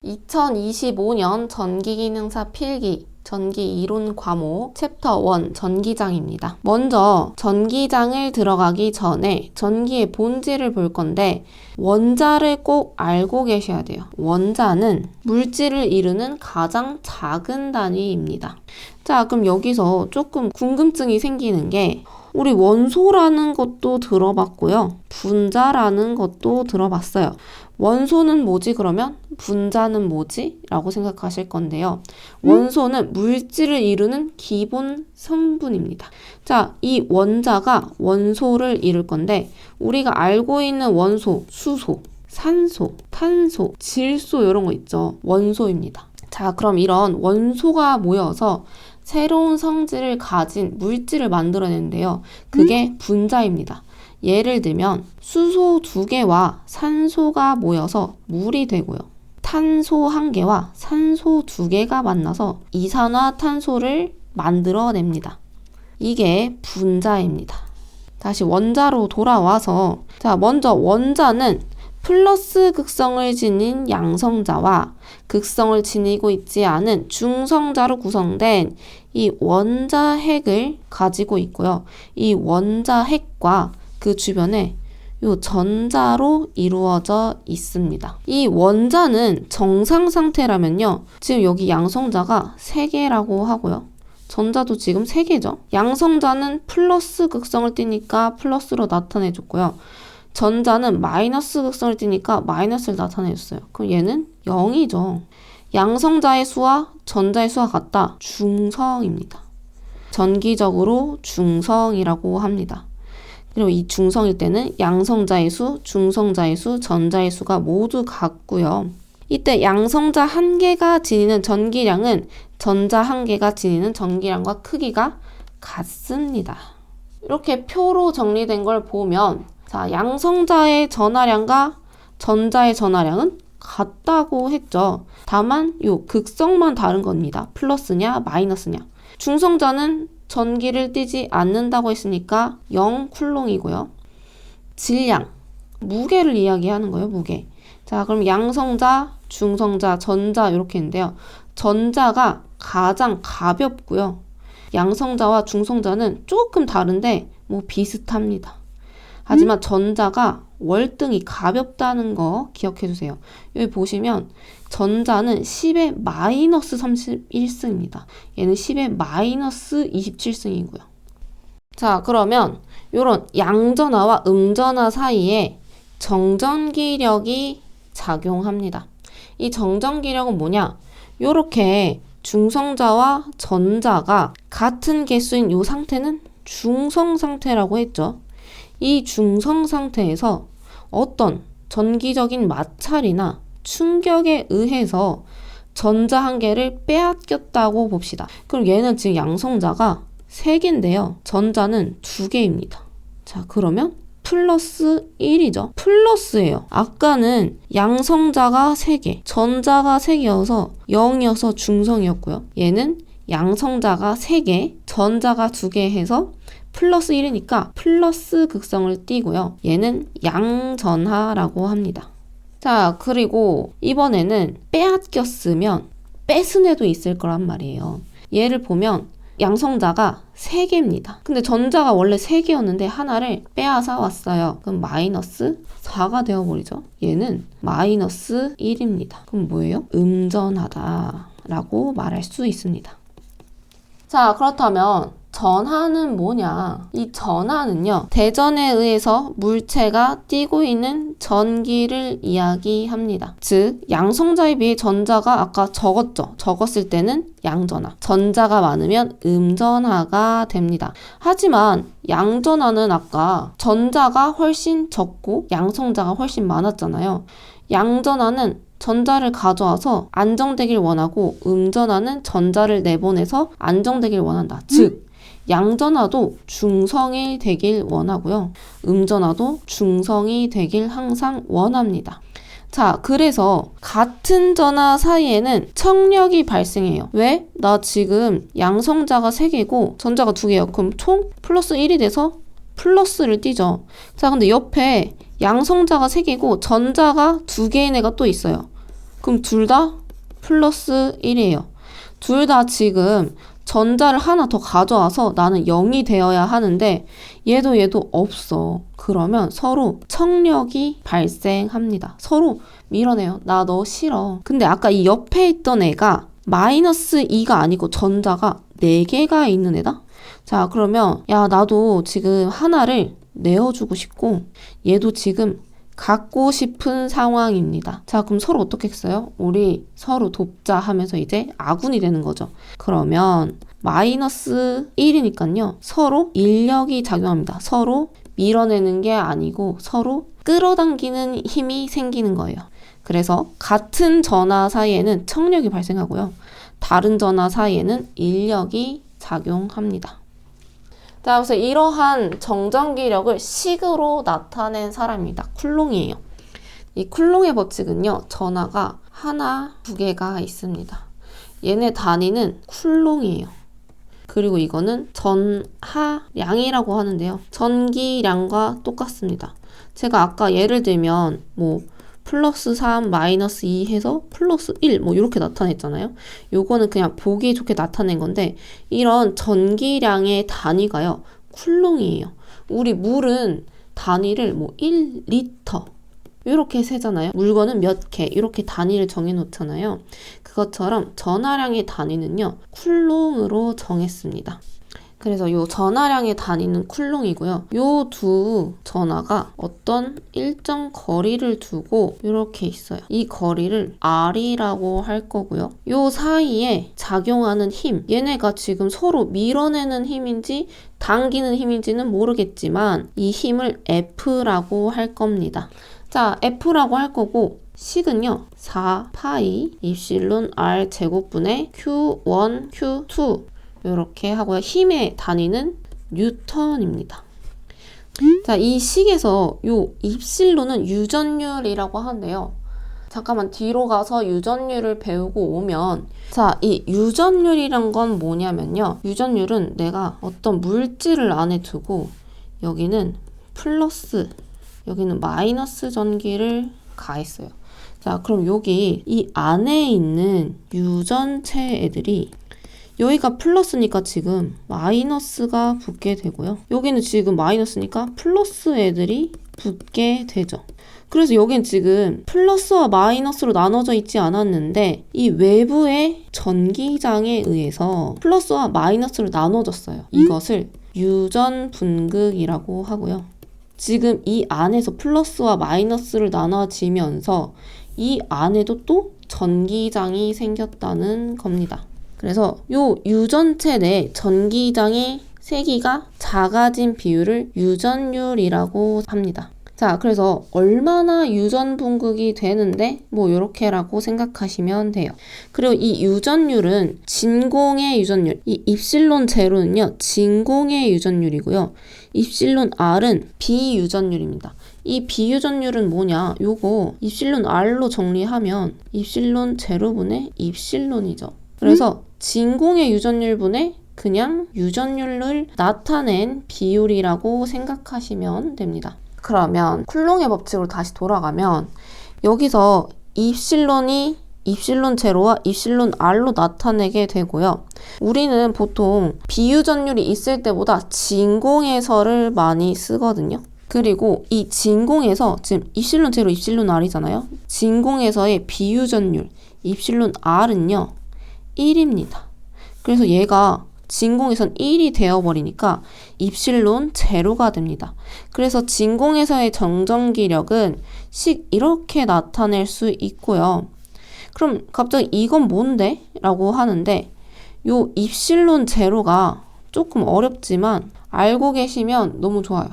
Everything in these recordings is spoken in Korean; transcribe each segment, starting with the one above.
(2025년) 전기기능사 필기 전기 이론 과목 챕터 1 전기장입니다. 먼저 전기장을 들어가기 전에 전기의 본질을 볼 건데 원자를 꼭 알고 계셔야 돼요. 원자는 물질을 이루는 가장 작은 단위입니다. 자, 그럼 여기서 조금 궁금증이 생기는 게 우리 원소라는 것도 들어봤고요. 분자라는 것도 들어봤어요. 원소는 뭐지 그러면? 분자는 뭐지? 라고 생각하실 건데요. 원소는 물질을 이루는 기본 성분입니다. 자, 이 원자가 원소를 이룰 건데 우리가 알고 있는 원소, 수소, 산소, 탄소, 질소 이런 거 있죠. 원소입니다. 자, 그럼 이런 원소가 모여서 새로운 성질을 가진 물질을 만들어내는데요. 그게 분자입니다. 예를 들면 수소 2개와 산소가 모여서 물이 되고요. 탄소 1개와 산소 2개가 만나서 이산화탄소를 만들어냅니다. 이게 분자입니다. 다시 원자로 돌아와서 자, 먼저 원자는 플러스 극성을 지닌 양성자와 극성을 지니고 있지 않은 중성자로 구성된 이 원자핵을 가지고 있고요. 이 원자핵과 그 주변에 요 전자로 이루어져 있습니다. 이 원자는 정상 상태라면요. 지금 여기 양성자가 3개라고 하고요. 전자도 지금 3개죠. 양성자는 플러스 극성을 띠니까 플러스로 나타내줬고요. 전자는 마이너스 극성을 띠니까 마이너스를 나타내줬어요. 그럼 얘는 0이죠. 양성자의 수와 전자의 수가 같다. 중성입니다. 전기적으로 중성이라고 합니다. 그리고 이 중성일 때는 양성자의 수, 중성자의 수, 전자의 수가 모두 같고요. 이때 양성자 1개가 지니는 전기량은 전자 1개가 지니는 전기량과 크기가 같습니다. 이렇게 표로 정리된 걸 보면 자, 양성자의 전하량과 전자의 전하량은 같다고 했죠. 다만 요 극성만 다른 겁니다. 플러스냐 마이너스냐. 중성자는 전기를 띠지 않는다고 했으니까 0쿨롱이고요. 질량, 무게를 이야기하는 거예요. 무게. 자, 그럼 양성자, 중성자, 전자 이렇게 있는데요. 전자가 가장 가볍고요. 양성자와 중성자는 조금 다른데 뭐 비슷합니다. 하지만 전자가 월등히 가볍다는 거 기억해 주세요. 여기 보시면 전자는 10의 마이너스 31승입니다. 얘는 10의 마이너스 27승이고요. 자, 그러면 이런 양전하와 음전하 사이에 정전기력이 작용합니다. 이 정전기력은 뭐냐? 요렇게 중성자와 전자가 같은 개수인 이 상태는 중성 상태라고 했죠. 이 중성 상태에서 어떤 전기적인 마찰이나 충격에 의해서 전자 1개를 빼앗겼다고 봅시다. 그럼 얘는 지금 양성자가 3개인데요. 전자는 2개입니다. 자, 그러면 플러스 1이죠. 플러스예요. 아까는 양성자가 3개, 전자가 3개여서 0이어서 중성이었고요. 얘는 양성자가 3개, 전자가 2개 해서 플러스 1이니까 플러스 극성을 띠고요. 얘는 양전하라고 합니다. 자, 그리고 이번에는 빼앗겼으면 뺏은 애도 있을 거란 말이에요. 얘를 보면 양성자가 3개입니다. 근데 전자가 원래 3개였는데 하나를 빼앗아 왔어요. 그럼 마이너스 4가 되어버리죠. 얘는 마이너스 1입니다. 그럼 뭐예요? 음전하다 라고 말할 수 있습니다. 자, 그렇다면 전하는 뭐냐? 이 전하는요, 대전에 의해서 물체가 띠고 있는 전기를 이야기합니다. 즉, 양성자에 비해 전자가 아까 적었죠? 적었을 때는 양전하. 전자가 많으면 음전하가 됩니다. 하지만 양전하는 아까 전자가 훨씬 적고 양성자가 훨씬 많았잖아요. 양전하는 전자를 가져와서 안정되길 원하고 음전하는 전자를 내보내서 안정되길 원한다. 즉, 양전하도 중성이 되길 원하고요. 음전하도 중성이 되길 항상 원합니다. 자, 그래서 같은 전하 사이에는 청력이 발생해요. 왜? 나 지금 양성자가 3개고 전자가 2개예요. 그럼 총 플러스 1이 돼서 플러스를 띄죠. 자, 근데 옆에 양성자가 3개고 전자가 2개인 애가 또 있어요. 그럼 둘 다 플러스 1이에요. 둘 다 지금 전자를 하나 더 가져와서 나는 0이 되어야 하는데 얘도 없어. 그러면 서로 청력이 발생합니다. 서로 밀어내요. 나 너 싫어. 근데 아까 이 옆에 있던 애가 마이너스 2가 아니고 전자가 4개가 있는 애다? 자, 그러면 야, 나도 지금 하나를 내어주고 싶고 얘도 지금 갖고 싶은 상황입니다. 자, 그럼 서로 어떻게 했어요? 우리 서로 돕자 하면서 이제 아군이 되는 거죠. 그러면 마이너스 1이니까요. 서로 인력이 작용합니다. 서로 밀어내는 게 아니고 서로 끌어당기는 힘이 생기는 거예요. 그래서 같은 전하 사이에는 청력이 발생하고요. 다른 전하 사이에는 인력이 작용합니다. 자, 그래서 이러한 정전기력을 식으로 나타낸 사람입니다. 쿨롱이에요. 이 쿨롱의 법칙은요, 전하가 하나, 2개가 있습니다. 얘네 단위는 쿨롱이에요. 그리고 이거는 전하량이라고 하는데요. 전기량과 똑같습니다. 제가 아까 예를 들면 플러스 3, 마이너스 2 해서 플러스 1 이렇게 나타냈잖아요. 요거는 그냥 보기 좋게 나타낸 건데 이런 전기량의 단위가요. 쿨롱이에요. 우리 물은 단위를 1리터 이렇게 세잖아요. 물건은 몇 개 이렇게 단위를 정해놓잖아요. 그것처럼 전하량의 단위는요. 쿨롱으로 정했습니다. 그래서 요 전하량의 단위는 쿨롱이고요. 요 두 전하가 어떤 일정 거리를 두고 이렇게 있어요. 이 거리를 R이라고 할 거고요. 요 사이에 작용하는 힘, 얘네가 지금 서로 밀어내는 힘인지 당기는 힘인지는 모르겠지만 이 힘을 F라고 할 겁니다. 자, F라고 할 거고 식은요. 4파이 입실론 R 제곱분의 Q1, Q2 이렇게 하고요. 힘의 단위는 뉴턴입니다. 자, 이 식에서 요 입실론은 유전율이라고 하는데요. 잠깐만 뒤로 가서 유전율을 배우고 오면 자, 이 유전율이란 건 뭐냐면요. 유전율은 내가 어떤 물질을 안에 두고 여기는 플러스, 여기는 마이너스 전기를 가했어요. 자, 그럼 여기 이 안에 있는 유전체 애들이 여기가 플러스니까 지금 마이너스가 붙게 되고요. 여기는 지금 마이너스니까 플러스 애들이 붙게 되죠. 그래서 여긴 지금 플러스와 마이너스로 나눠져 있지 않았는데 이 외부의 전기장에 의해서 플러스와 마이너스로 나눠졌어요. 이것을 유전 분극이라고 하고요. 지금 이 안에서 플러스와 마이너스를 나눠지면서 이 안에도 또 전기장이 생겼다는 겁니다. 그래서 요 유전체 내 전기장의 세기가 작아진 비율을 유전율이라고 합니다. 자, 그래서 얼마나 유전 분극이 되는데 요렇게라고 생각하시면 돼요. 그리고 이 유전율은 진공의 유전율, 이 입실론 제로는요 진공의 유전율이고요. 입실론 R은 비유전율입니다. 이 비유전율은 뭐냐? 요거 입실론 R로 정리하면 입실론 제로분의 입실론이죠. 그래서 진공의 유전율분의 그냥 유전율을 나타낸 비율이라고 생각하시면 됩니다. 그러면 쿨롱의 법칙으로 다시 돌아가면 여기서 입실론이 입실론 제로와 입실론 R로 나타내게 되고요. 우리는 보통 비유전율이 있을 때보다 진공에서를 많이 쓰거든요. 그리고 이 진공에서 지금 입실론 제로, 입실론 R이잖아요. 진공에서의 비유전율 입실론 R은요. 1입니다. 그래서 얘가 진공에선 1이 되어버리니까 입실론 제로가 됩니다. 그래서 진공에서의 정전기력은 식 이렇게 나타낼 수 있고요. 그럼 갑자기 이건 뭔데? 라고 하는데 요 입실론 제로가 조금 어렵지만 알고 계시면 너무 좋아요.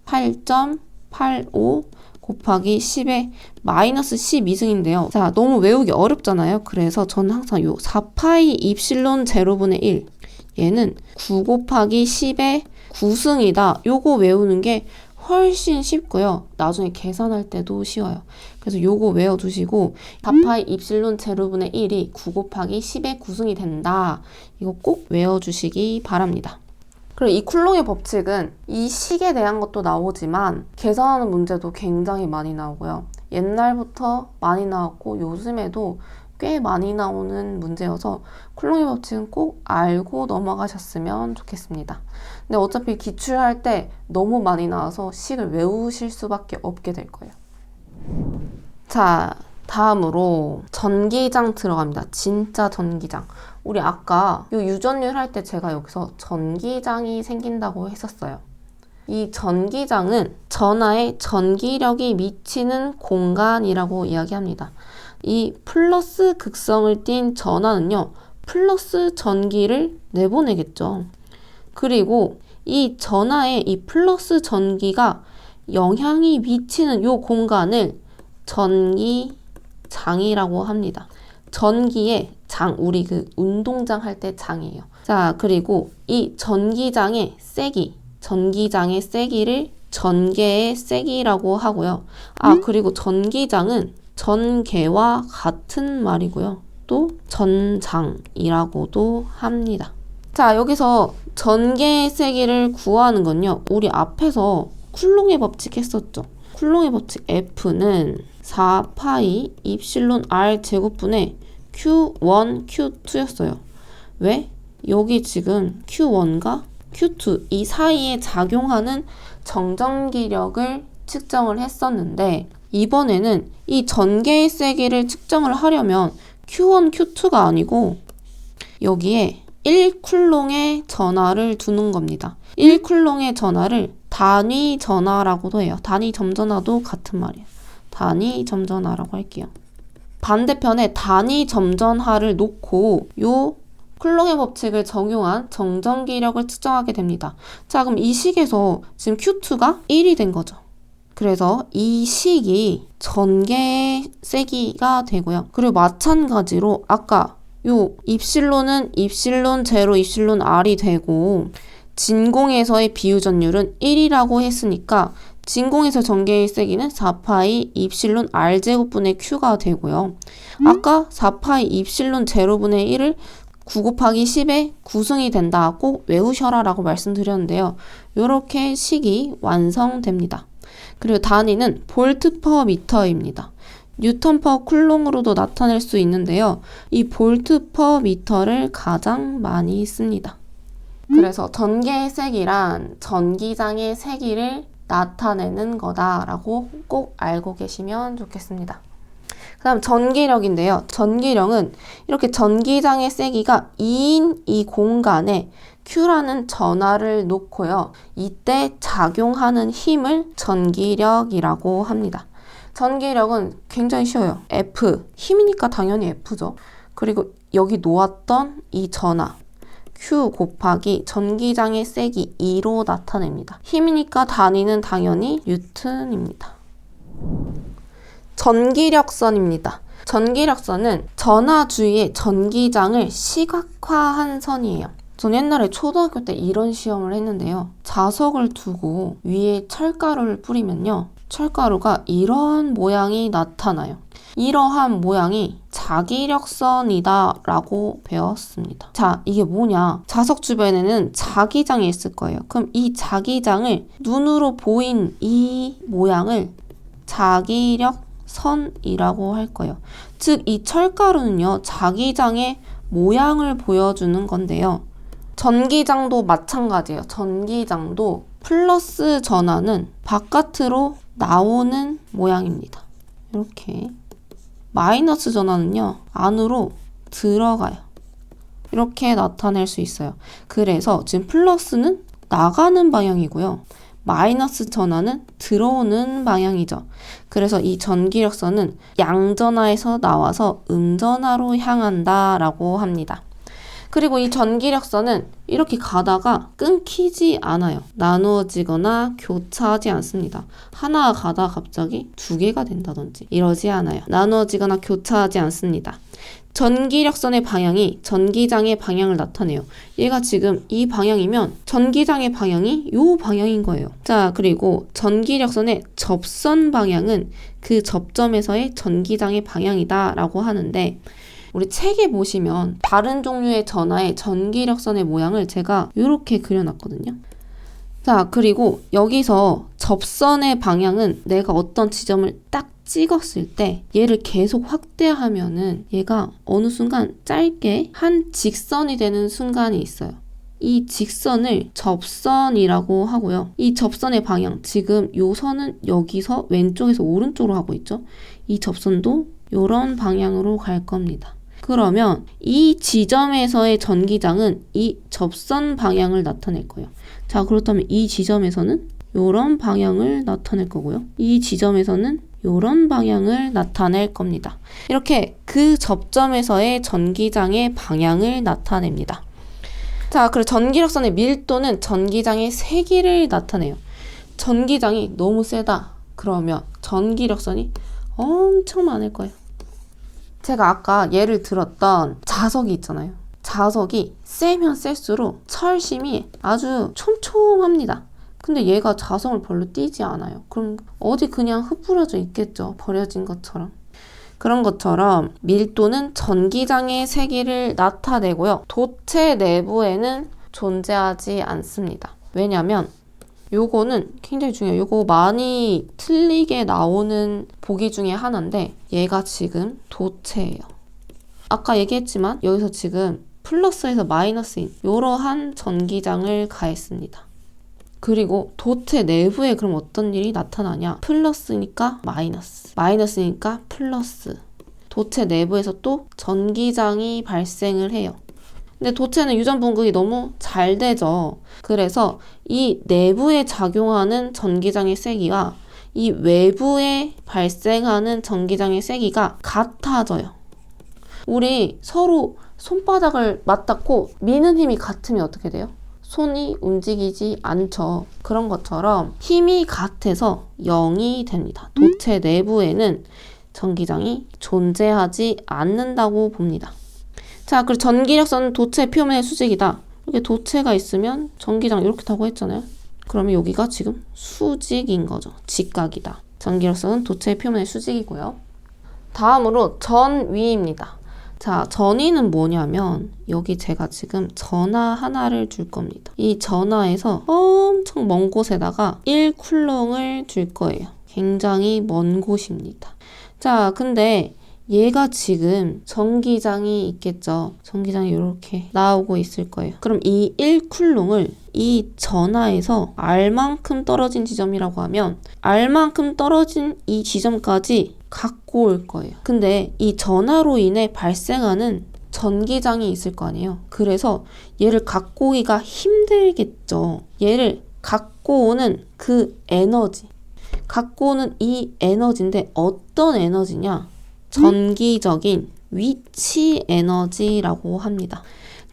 8.85 곱하기 10의 마이너스 12승인데요. 자, 너무 외우기 어렵잖아요. 그래서 저는 항상 요 4파이 입실론 제로분의 1 얘는 9 곱하기 10의 9승이다. 요거 외우는 게 훨씬 쉽고요. 나중에 계산할 때도 쉬워요. 그래서 요거 외워두시고 4파이 입실론 제로분의 1이 9 곱하기 10의 9승이 된다. 이거 꼭 외워주시기 바랍니다. 그리고 이 쿨롱의 법칙은 이 식에 대한 것도 나오지만 계산하는 문제도 굉장히 많이 나오고요. 옛날부터 많이 나왔고 요즘에도 꽤 많이 나오는 문제여서 쿨롱의 법칙은 꼭 알고 넘어가셨으면 좋겠습니다. 근데 어차피 기출할 때 너무 많이 나와서 식을 외우실 수밖에 없게 될 거예요. 자, 다음으로 전기장 들어갑니다. 진짜 전기장. 우리 아까 이 유전율 할 때 제가 여기서 전기장이 생긴다고 했었어요. 이 전기장은 전하에 전기력이 미치는 공간이라고 이야기합니다. 이 플러스 극성을 띤 전하는요, 플러스 전기를 내보내겠죠. 그리고 이 전하에 이 플러스 전기가 영향이 미치는 이 공간을 전기장이라고 합니다. 전기의 장, 우리 그 운동장 할 때 장이에요. 자, 그리고 이 전기장의 세기를 전개의 세기라고 하고요. 그리고 전기장은 전개와 같은 말이고요. 또 전장이라고도 합니다. 자, 여기서 전개의 세기를 구하는 건요. 우리 앞에서 쿨롱의 법칙 했었죠. 쿨롱의 법칙 F는 4파이 입실론 R 제곱분의 Q1, Q2였어요. 왜? 여기 지금 Q1과 Q2 이 사이에 작용하는 정전기력을 측정을 했었는데 이번에는 이 전개의 세기를 측정을 하려면 Q1, Q2가 아니고 여기에 1쿨롱의 전하를 두는 겁니다. 1쿨롱의 전하를 단위 전하라고도 해요. 단위 점전하도 같은 말이에요. 단위 점전하라고 할게요. 반대편에 단위 점전하를 놓고 요 쿨롱의 법칙을 적용한 정전기력을 측정하게 됩니다. 자, 그럼 이 식에서 지금 Q2가 1이 된 거죠. 그래서 이 식이 전개의 세기가 되고요. 그리고 마찬가지로 아까 요 입실론은 입실론 제로 입실론 R이 되고 진공에서의 비유전율은 1이라고 했으니까 진공에서 전개의 세기는 4파이 입실론 R제곱분의 Q가 되고요. 아까 4파이 입실론 제로분의 1을 9 곱하기 10의 9승이 된다. 꼭 외우셔라 라고 말씀드렸는데요. 이렇게 식이 완성됩니다. 그리고 단위는 볼트 퍼 미터입니다. 뉴턴 퍼 쿨롱으로도 나타낼 수 있는데요. 이 볼트 퍼 미터를 가장 많이 씁니다. 그래서 전개의 세기란 전기장의 세기를 나타내는 거다라고 꼭 알고 계시면 좋겠습니다. 그 다음 전기력인데요. 전기력은 이렇게 전기장의 세기가 2인 이 공간에 Q라는 전하를 놓고요. 이때 작용하는 힘을 전기력이라고 합니다. 전기력은 굉장히 쉬워요. F, 힘이니까 당연히 F죠. 그리고 여기 놓았던 이 전하 Q 곱하기 전기장의 세기 2로 나타냅니다. 힘이니까 단위는 당연히 뉴턴입니다. 전기력선입니다. 전기력선은 전하 주위의 전기장을 시각화한 선이에요. 전 옛날에 초등학교 때 이런 시험을 했는데요. 자석을 두고 위에 철가루를 뿌리면요. 철가루가 이런 모양이 나타나요. 이러한 모양이 자기력선이다 라고 배웠습니다. 자, 이게 뭐냐? 자석 주변에는 자기장이 있을 거예요. 그럼 이 자기장을 눈으로 보인 이 모양을 자기력선이라고 할 거예요. 즉, 이 철가루는요, 자기장의 모양을 보여주는 건데요. 전기장도 마찬가지예요. 전기장도 플러스 전하는 바깥으로 나오는 모양입니다. 이렇게. 마이너스 전하는요, 안으로 들어가요. 이렇게 나타낼 수 있어요. 그래서 지금 플러스는 나가는 방향이고요. 마이너스 전하는 들어오는 방향이죠. 그래서 이 전기력선은 양전하에서 나와서 음전하로 향한다라고 합니다. 그리고 이 전기력선은 이렇게 가다가 끊기지 않아요. 나누어지거나 교차하지 않습니다. 하나 가다가 갑자기 두 개가 된다든지 이러지 않아요. 나누어지거나 교차하지 않습니다. 전기력선의 방향이 전기장의 방향을 나타내요. 얘가 지금 이 방향이면 전기장의 방향이 이 방향인 거예요. 자, 그리고 전기력선의 접선 방향은 그 접점에서의 전기장의 방향이다 라고 하는데 우리 책에 보시면 다른 종류의 전하의 전기력선의 모양을 제가 이렇게 그려놨거든요. 자, 그리고 여기서 접선의 방향은 내가 어떤 지점을 딱 찍었을 때 얘를 계속 확대하면은 얘가 어느 순간 짧게 한 직선이 되는 순간이 있어요. 이 직선을 접선이라고 하고요. 이 접선의 방향, 지금 요 선은 여기서 왼쪽에서 오른쪽으로 하고 있죠. 이 접선도 이런 방향으로 갈 겁니다. 그러면 이 지점에서의 전기장은 이 접선 방향을 나타낼 거예요. 자, 그렇다면 이 지점에서는 이런 방향을 나타낼 거고요. 이 지점에서는 이런 방향을 나타낼 겁니다. 이렇게 그 접점에서의 전기장의 방향을 나타냅니다. 자, 그리고 전기력선의 밀도는 전기장의 세기를 나타내요. 전기장이 너무 세다. 그러면 전기력선이 엄청 많을 거예요. 제가 아까 예를 들었던 자석이 있잖아요. 자석이 세면 셀수록 철심이 아주 촘촘합니다. 근데 얘가 자석을 별로 띄지 않아요. 그럼 어디 그냥 흩뿌려져 있겠죠. 버려진 것처럼. 그런 것처럼 밀도는 전기장의 세기를 나타내고요. 도체 내부에는 존재하지 않습니다. 왜냐면 요거는 굉장히 중요해요. 요거 많이 틀리게 나오는 보기 중에 하나인데 얘가 지금 도체예요. 아까 얘기했지만 여기서 지금 플러스에서 마이너스인 이러한 전기장을 가했습니다. 그리고 도체 내부에 그럼 어떤 일이 나타나냐? 플러스니까 마이너스, 마이너스니까 플러스. 도체 내부에서 또 전기장이 발생을 해요. 근데 도체는 유전 분극이 너무 잘 되죠. 그래서 이 내부에 작용하는 전기장의 세기와 이 외부에 발생하는 전기장의 세기가 같아져요. 우리 서로 손바닥을 맞닿고 미는 힘이 같으면 어떻게 돼요? 손이 움직이지 않죠. 그런 것처럼 힘이 같아서 0이 됩니다. 도체 내부에는 전기장이 존재하지 않는다고 봅니다. 자, 그리고 전기력선은 도체 표면의 수직이다. 이렇게 도체가 있으면 전기장 이렇게 타고 했잖아요. 그러면 여기가 지금 수직인 거죠. 직각이다. 전기력선은 도체 표면의 수직이고요. 다음으로 전위입니다. 자, 전위는 뭐냐면 여기 제가 지금 전하 하나를 줄 겁니다. 이 전하에서 엄청 먼 곳에다가 1쿨롱을 줄 거예요. 굉장히 먼 곳입니다. 자, 근데 얘가 지금 전기장이 있겠죠. 전기장이 이렇게 나오고 있을 거예요. 그럼 이 1쿨롱을 이 전하에서 R만큼 떨어진 지점이라고 하면 R만큼 떨어진 이 지점까지 갖고 올 거예요. 근데 이 전하로 인해 발생하는 전기장이 있을 거 아니에요. 그래서 얘를 갖고 오기가 힘들겠죠. 얘를 갖고 오는 그 에너지, 갖고 오는 이 에너지인데 어떤 에너지냐? 전기적인 위치 에너지라고 합니다.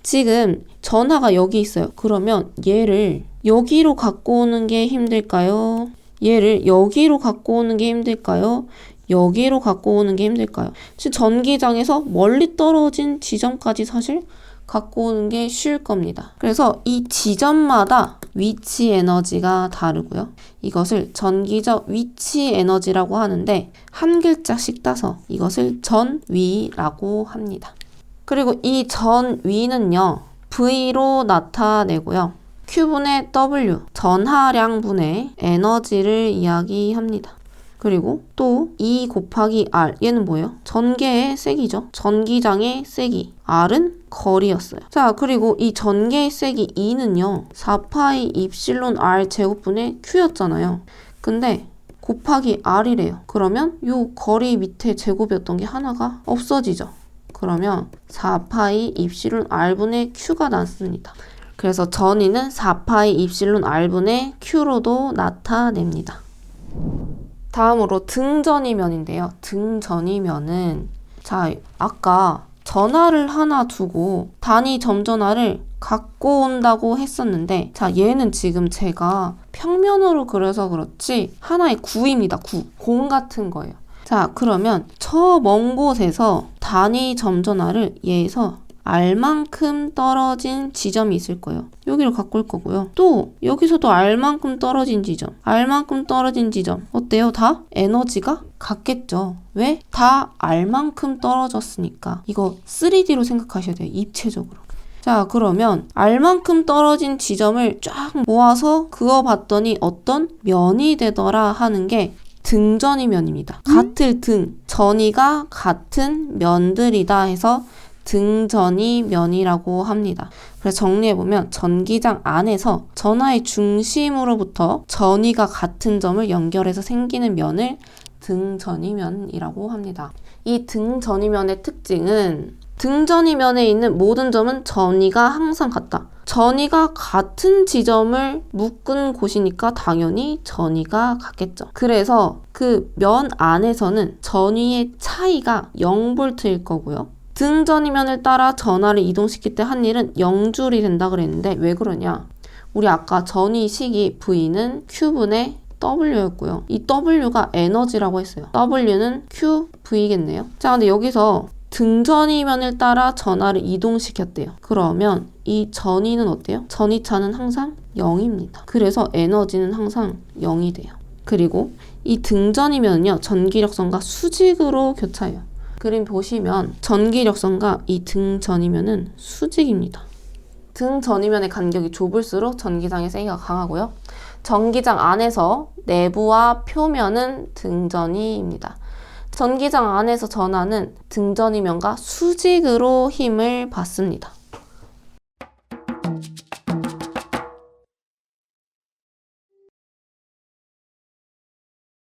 지금 전하가 여기 있어요. 그러면 얘를 여기로 갖고 오는 게 힘들까요? 얘를 여기로 갖고 오는 게 힘들까요? 여기로 갖고 오는 게 힘들까요? 전기장에서 멀리 떨어진 지점까지 사실 갖고 오는 게 쉬울 겁니다. 그래서 이 지점마다 위치 에너지가 다르고요. 이것을 전기적 위치 에너지라고 하는데 한 글자씩 따서 이것을 전위라고 합니다. 그리고 이 전위는요. V로 나타내고요. Q분의 W, 전하량분의 에너지를 이야기합니다. 그리고 또 E 곱하기 R, 얘는 뭐예요? 전개의 세기죠. 전기장의 세기. R은 거리였어요. 자, 그리고 이 전개의 세기 E는요. 4파이 입실론 R 제곱분의 Q였잖아요. 근데 곱하기 R이래요. 그러면 요 거리 밑에 제곱이었던 게 하나가 없어지죠. 그러면 4파이 입실론 R분의 Q가 났습니다. 그래서 전위는 4파이 입실론 R분의 Q로도 나타냅니다. 다음으로 등전이면인데요. 등전이면은 자, 아까 전하를 하나 두고 단위 점전하를 갖고 온다고 했었는데 자, 얘는 지금 제가 평면으로 그려서 그렇지 하나의 구입니다. 구. 공 같은 거예요. 자, 그러면 저 먼 곳에서 단위 점전하를 얘에서 R만큼 떨어진 지점이 있을 거예요. 여기를 갖고 올 거고요. 또 여기서도 R만큼 떨어진 지점, R만큼 떨어진 지점 어때요? 다 에너지가 같겠죠. 왜? 다 R만큼 떨어졌으니까. 이거 3D로 생각하셔야 돼요. 입체적으로. 자, 그러면 R만큼 떨어진 지점을 쫙 모아서 그어봤더니 어떤 면이 되더라 하는 게 등전이면입니다. 같을 등, 전이가 같은 면들이다 해서 등전이면이라고 합니다. 그래서 정리해보면 전기장 안에서 전하의 중심으로부터 전이가 같은 점을 연결해서 생기는 면을 등전이면이라고 합니다. 이 등전이면의 특징은 등전이면에 있는 모든 점은 전이가 항상 같다. 전이가 같은 지점을 묶은 곳이니까 당연히 전이가 같겠죠. 그래서 그 면 안에서는 전이의 차이가 0V일 거고요. 등전이면을 따라 전하를 이동시킬 때 한 일은 0J이 된다 그랬는데 왜 그러냐? 우리 아까 전이 식이 V는 Q분의 W였고요. 이 W가 에너지라고 했어요. W는 QV겠네요. 자, 근데 여기서 등전이면을 따라 전하를 이동시켰대요. 그러면 이 전이는 어때요? 전이차는 항상 0입니다. 그래서 에너지는 항상 0이 돼요. 그리고 이 등전이면은요, 전기력선과 수직으로 교차해요. 그림 보시면 전기력선과 이 등전이면은 수직입니다. 등전이면의 간격이 좁을수록 전기장의 세기가 강하고요. 전기장 안에서 내부와 표면은 등전이입니다. 전기장 안에서 전하는 등전이면과 수직으로 힘을 받습니다.